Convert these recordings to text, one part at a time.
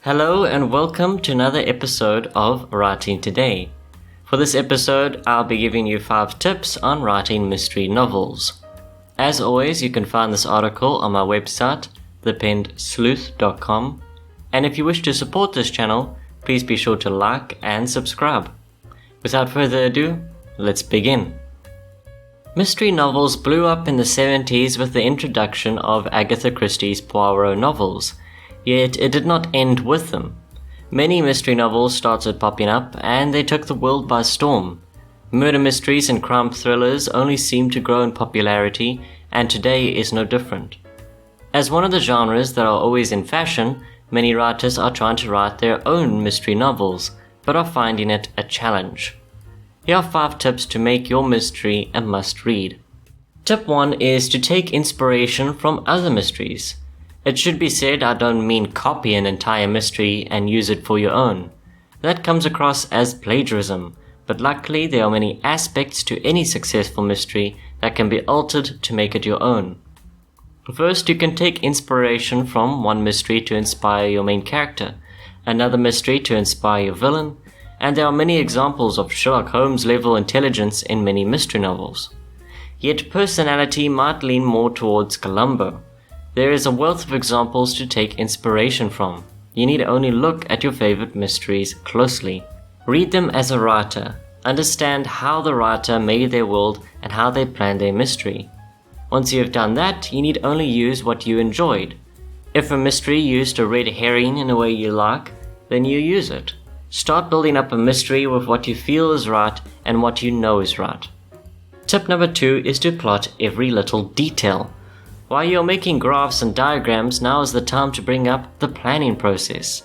Hello and welcome to another episode of Writing Today. For this episode, I'll be giving you 5 tips on writing mystery novels. As always, you can find this article on my website, thepennedsleuth.com, and if you wish to support this channel, please be sure to like and subscribe. Without further ado, let's begin. Mystery novels blew up in the 70s with the introduction of Agatha Christie's Poirot novels, yet it did not end with them. Many mystery novels started popping up and they took the world by storm. Murder mysteries and crime thrillers only seem to grow in popularity, and today is no different. As one of the genres that are always in fashion, many writers are trying to write their own mystery novels, but are finding it a challenge. Here are 5 tips to make your mystery a must-read. Tip 1 is to take inspiration from other mysteries. It should be said I don't mean copy an entire mystery and use it for your own. That comes across as plagiarism, but luckily there are many aspects to any successful mystery that can be altered to make it your own. First, you can take inspiration from one mystery to inspire your main character, another mystery to inspire your villain, and there are many examples of Sherlock Holmes level intelligence in many mystery novels. Yet personality might lean more towards Columbo. There is a wealth of examples to take inspiration from. You need only look at your favorite mysteries closely. Read them as a writer. Understand how the writer made their world and how they planned their mystery. Once you have done that, you need only use what you enjoyed. If a mystery used a red herring in a way you like, then you use it. Start building up a mystery with what you feel is right and what you know is right. Tip number 2 is to plot every little detail. While you're making graphs and diagrams, now is the time to bring up the planning process.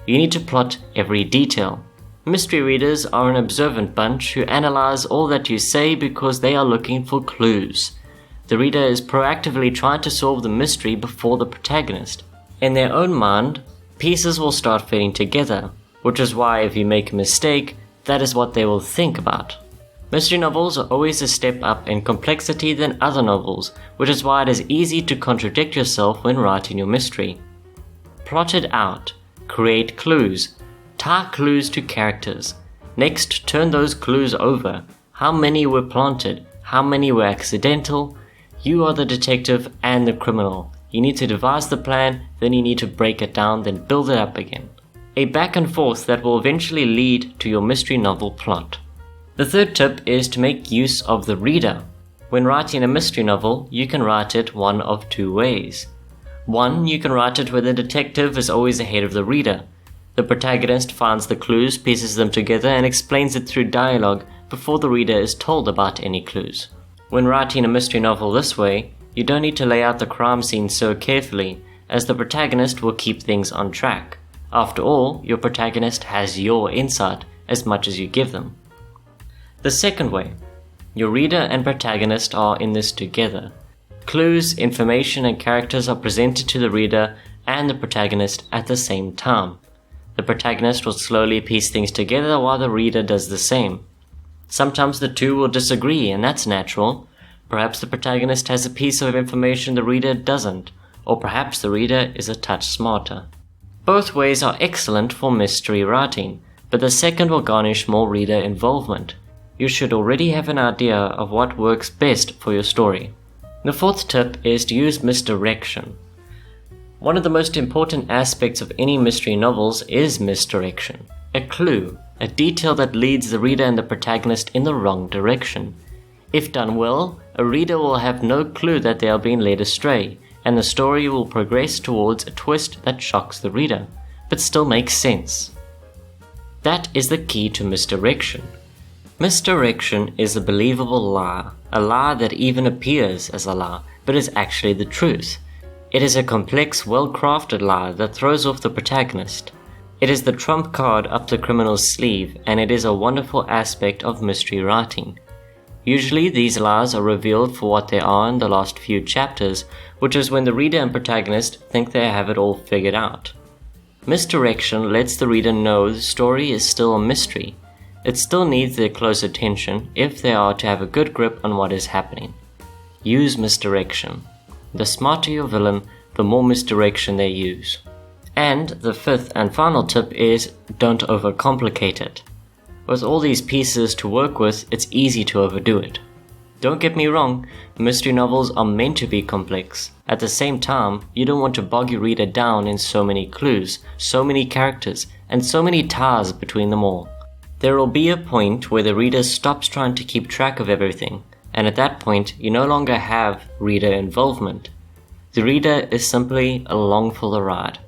You need to plot every detail. Mystery readers are an observant bunch who analyze all that you say because they are looking for clues. The reader is proactively trying to solve the mystery before the protagonist. In their own mind, pieces will start fitting together, which is why if you make a mistake, that is what they will think about. Mystery novels are always a step up in complexity than other novels, which is why it is easy to contradict yourself when writing your mystery. Plot it out. Create clues. Tie clues to characters. Next, turn those clues over. How many were planted? How many were accidental? You are the detective and the criminal. You need to devise the plan, then you need to break it down, then build it up again. A back and forth that will eventually lead to your mystery novel plot. The third tip is to make use of the reader. When writing a mystery novel, you can write it one of 2 ways. 1, you can write it where the detective is always ahead of the reader. The protagonist finds the clues, pieces them together, and explains it through dialogue before the reader is told about any clues. When writing a mystery novel this way, you don't need to lay out the crime scene so carefully, as the protagonist will keep things on track. After all, your protagonist has your insight as much as you give them. The second way, your reader and protagonist are in this together. Clues, information, and characters are presented to the reader and the protagonist at the same time. The protagonist will slowly piece things together while the reader does the same. Sometimes the two will disagree, and that's natural. Perhaps the protagonist has a piece of information the reader doesn't, or perhaps the reader is a touch smarter. Both ways are excellent for mystery writing, but the second will garnish more reader involvement. You should already have an idea of what works best for your story. The fourth tip is to use misdirection. One of the most important aspects of any mystery novels is misdirection. A clue, a detail that leads the reader and the protagonist in the wrong direction. If done well, a reader will have no clue that they are being led astray, and the story will progress towards a twist that shocks the reader, but still makes sense. That is the key to misdirection. Misdirection is a believable lie, a lie that even appears as a lie, but is actually the truth. It is a complex, well-crafted lie that throws off the protagonist. It is the trump card up the criminal's sleeve, and it is a wonderful aspect of mystery writing. Usually these lies are revealed for what they are in the last few chapters, which is when the reader and protagonist think they have it all figured out. Misdirection lets the reader know the story is still a mystery. It still needs their close attention if they are to have a good grip on what is happening. Use misdirection. The smarter your villain, the more misdirection they use. And the fifth and final tip is don't overcomplicate it. With all these pieces to work with, it's easy to overdo it. Don't get me wrong, mystery novels are meant to be complex. At the same time, you don't want to bog your reader down in so many clues, so many characters, and so many ties between them all. There will be a point where the reader stops trying to keep track of everything, and at that point, you no longer have reader involvement. The reader is simply along for the ride.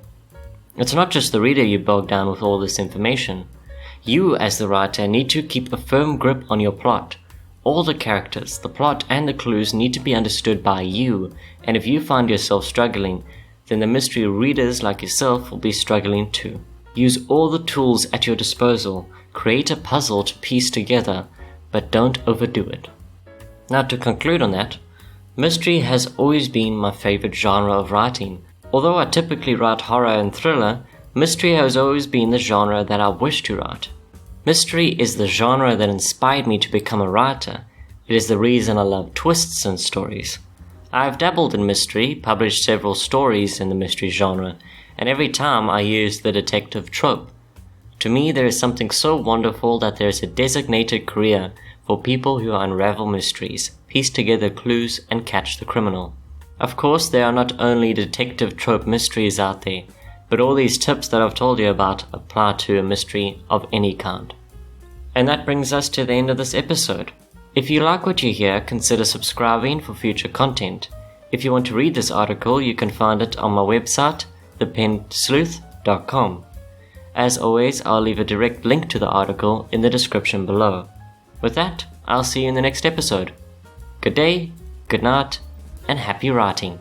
It's not just the reader you bog down with all this information. You, as the writer, need to keep a firm grip on your plot. All the characters, the plot, and the clues need to be understood by you, and if you find yourself struggling, then the mystery readers like yourself will be struggling too. Use all the tools at your disposal, create a puzzle to piece together, but don't overdo it. Now to conclude on that, mystery has always been my favorite genre of writing. Although I typically write horror and thriller, mystery has always been the genre that I wish to write. Mystery is the genre that inspired me to become a writer. It is the reason I love twists in stories. I have dabbled in mystery, published several stories in the mystery genre, and every time I use the detective trope. To me, there is something so wonderful that there is a designated career for people who unravel mysteries, piece together clues, and catch the criminal. Of course, there are not only detective trope mysteries out there, but all these tips that I've told you about apply to a mystery of any kind. And that brings us to the end of this episode. If you like what you hear, consider subscribing for future content. If you want to read this article, you can find it on my website, thepensleuth.com. As always, I'll leave a direct link to the article in the description below. With that, I'll see you in the next episode. Good day, good night, and happy writing.